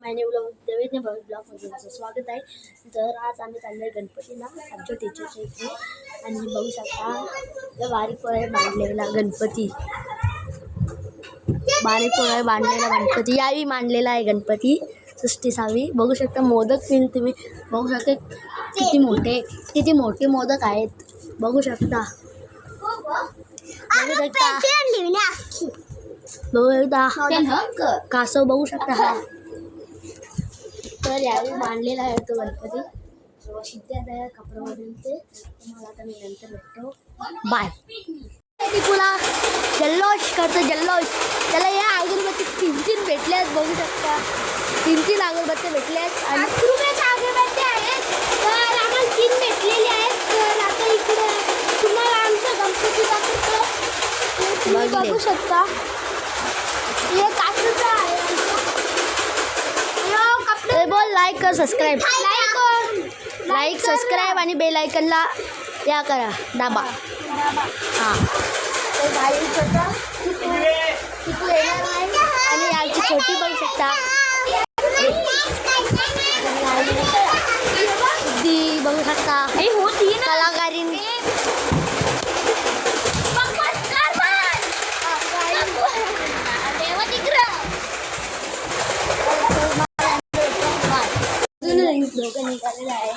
मायने देवेने ब्लॉगमध्ये तुमचं स्वागत आहे. तर आज आम्ही चाललो आहे गणपतीला आमच्या टीचरच्या इथे आणि बघू शकता बारीक पोळ्या बांधलेला गणपती, बारीक पोळ्या बांधलेला गणपती यावी मांडलेला आहे गणपती 66वी. बघू शकता मोदक पिन तुम्ही बघू शकता किती मोठे मोदक आहेत. बघू शकता कासव बघू शकता हा. तर यावेळी बांधलेला आहे तो गणपती. सिद्ध्या कपड्यामधून ते तुम्हाला आता मी नंतर भेटतो. बाय. तुला जल्लोष करतो जल्लोष. त्याला या अगरबत्ती 3 भेटल्यात बघू शकता. 3 अगरबत्त्या भेटल्यात आणि अगरबत्ती आहेत. तर आम्हाला 3 भेटलेली आहेत. तर आता इकडे तुम्हाला आमचा गणपती दाखवतो. बघू शकता हे काचेचं आहे. बोल लाईक कर सबस्क्राईब लाईक सबस्क्राईब आणि बेल आयकनला या करा दाबा. हां तर गाडी छोटा तिथून येणार नाही आणि याची छोटी बघू शकता ती बघू शकता कलाकारीन.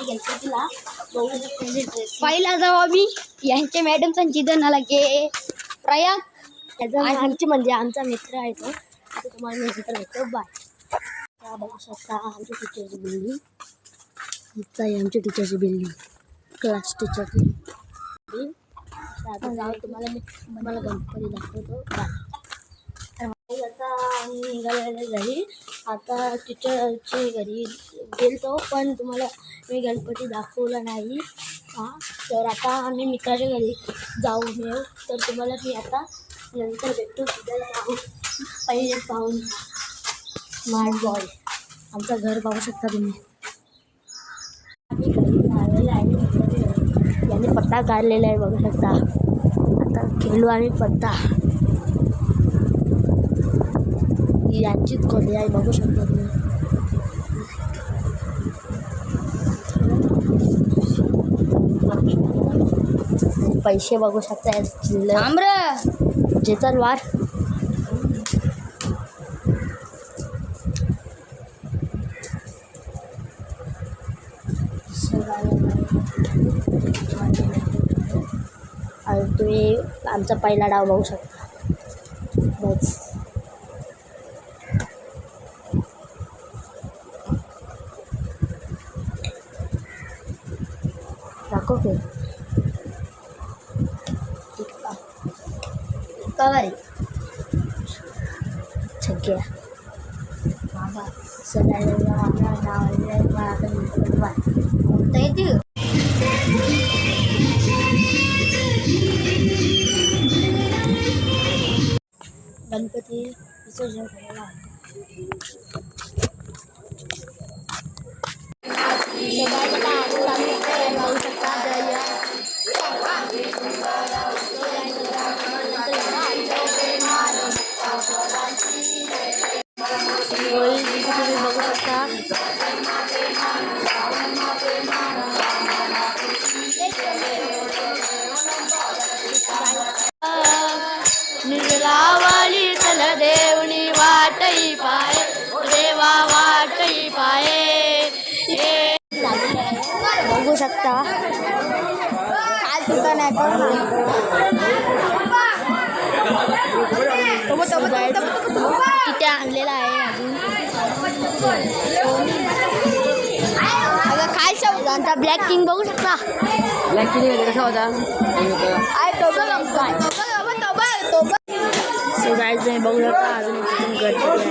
गणपतीला पहिला जाऊ आम्ही यांच्या मॅडमचा जिथं ना लगे प्रयाग आमचे म्हणजे आमचा मित्र आहे तो. आता तुम्हाला नंतर येतो. बाय. बघू शकता आमच्या टीचरची बिल्डिंग इथं आहे. आमच्या टीचरची बिल्डिंग क्लास टीचरची. आता जाऊ तुम्हाला गणपती दाखवतो. बाय. आता आम्ही निघालेले घरी. आता टीचरची घरी गेलतो पण तुम्हाला मी गणपती दाखवला नाही. हां तर आता आम्ही मित्राच्या घरी जाऊ मिळू. तर तुम्हाला मी आता नंतर भेटतो. तिथे पहिले पाहून स्मार्ट बॉय आमचं घर पाहू शकता तुम्ही. आम्ही घरी आलेलं आहे. याने पत्ता काढलेला आहे बघू शकता. आता खेळू आम्ही पत्ता. यांचीच खोली आहे बघू शकता तुम्ही. पैसे बघू शकता जे तलवार. आणि तुम्ही आमचा पहिला डाव बघू शकता. बस दाखव की कवारी सगळ्या बाबा गणपती विसर्जन करायला पाहू शकता. बघू शकता निर्लावली तल देवणी वाटई पाय देवा वाटई पाये. बघू शकता काय ठिकाण आहे. तिथे आणलेला आहे अजून. अगं काय शब्द आता ब्लॅक किंग बघू शकता. ब्लॅक किंग कसा होता सो गाईज तुम्ही बघू शकता अजून गणपती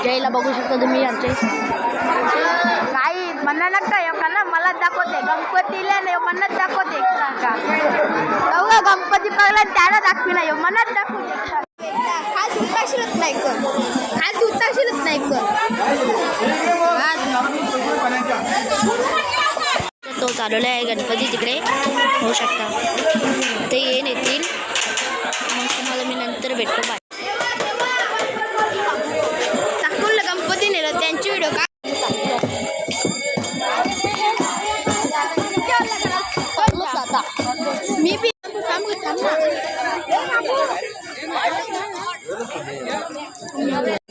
जयला बघू शकता तुम्ही. आमचे काही म्हणा नका मला दाखवते गणपतीला नाही मनात दाखवते का गणपती पाहिला त्याला दाखविला मनात दाखवते. लाईक कर. आज तू उतारशीलच लाईक कर. तो चालवला आहे गणपती तिकडे होऊ शकता ते येतील मग तुम्हाला मी नंतर भेटतो. बाय. चाकूरला गणपती नेलं त्यांची व्हिडिओ का मी बी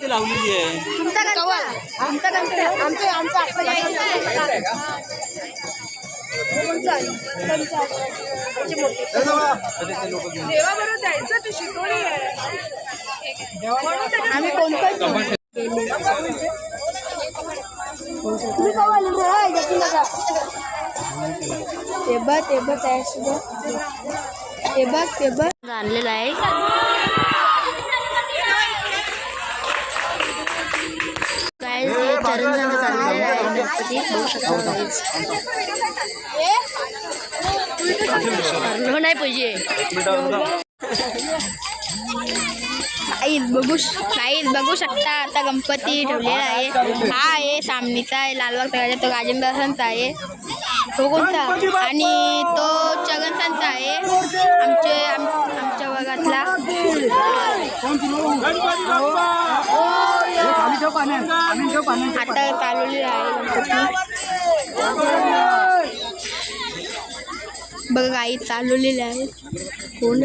लावलेली आहे. आमचा आम्ही कोणतं ते बघ आणलेलं आहे. काय चरण चाललेलं आहे गणपती होऊ शकतो. नाही पाहिजे काहीच बघू शकता. आता गणपती ठेवलेला आहे. हा आहे सामनीचा आहे लालबाग तळ्याचा. तो गाजनदासांचा आहे. तो कोणता आणि तो चगनसांचा आहे आमच्या भागातला. आता चालवलेला आहे गणपती. बघा गाई चालवलेल्या आहे. कोण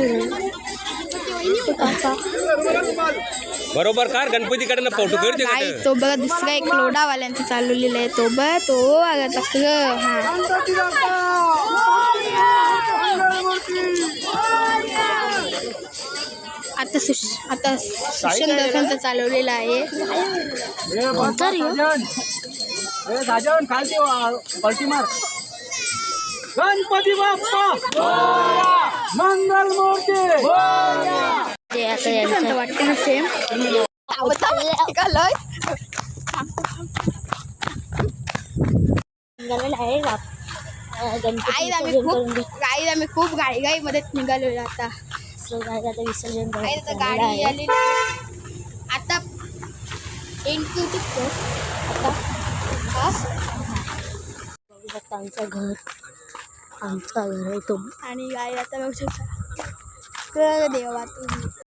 बरोबर कार गणपतीकडे फोटो करते. तो बघा दुसरा एक लोडावाल्यांचा चालवलेला आहे. तो बघ तो आता सुशांत दर्शनचा चालवलेला आहे. गणपती बाप्पा मंगल मूर्ती. वाटतं ना सेम आम्ही खूप घाई मध्ये निघालेलो. आता विसर्जन गाडी आलेली आता आमचं घर आहे तो आणि गाई आता बघू शकता. देवा तुम्ही